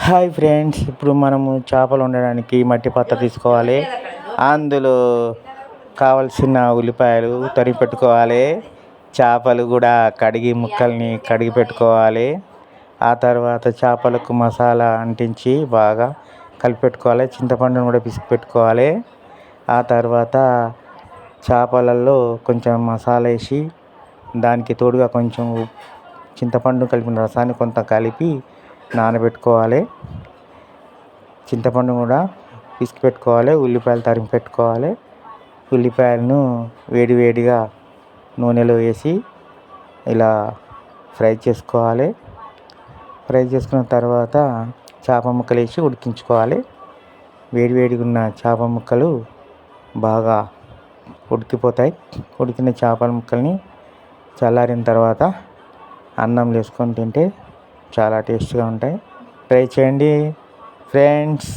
Hi friends, ఇప్పుడు మనము చేపలు వండడానికి మట్టి పాత్ర తీసుకోవాలి. అందులో కావలసిన ఉల్లిపాయలు తరిగి పెట్టుకోవాలి. చేపలు కూడా కడిగి ముక్కల్ని కడిగి పెట్టుకోవాలి. ఆ తర్వాత చేపలకు మసాలా అంటించి బాగా కలిపెట్టుకోవాలి. చింతపండును కూడా పిసికి పెట్టుకోవాలి. ఆ తర్వాత చేపలలో కొంచెం మసాలా వేసి దానికి తోడుగా కొంచెం చింతపండు కలిపిన రసాన్ని కొంత కలిపి నానబెట్టుకోవాలి. చింతపండు కూడా పిసికి పెట్టుకోవాలి. ఉల్లిపాయలు తరిగి పెట్టుకోవాలి. ఉల్లిపాయలను వేడివేడిగా నూనెలో వేసి ఇలా ఫ్రై చేసుకోవాలి. ఫ్రై చేసుకున్న తర్వాత చేప ముక్కలు వేసి ఉడికించుకోవాలి. వేడివేడిగా ఉన్న చేప ముక్కలు బాగా ఉడికిపోతాయి. ఉడికిన చేపల ముక్కల్ని చల్లారిన తర్వాత అన్నం వేసుకొని తింటే చాలా టేస్ట్గా ఉంటాయి. ట్రై చేయండి ఫ్రెండ్స్.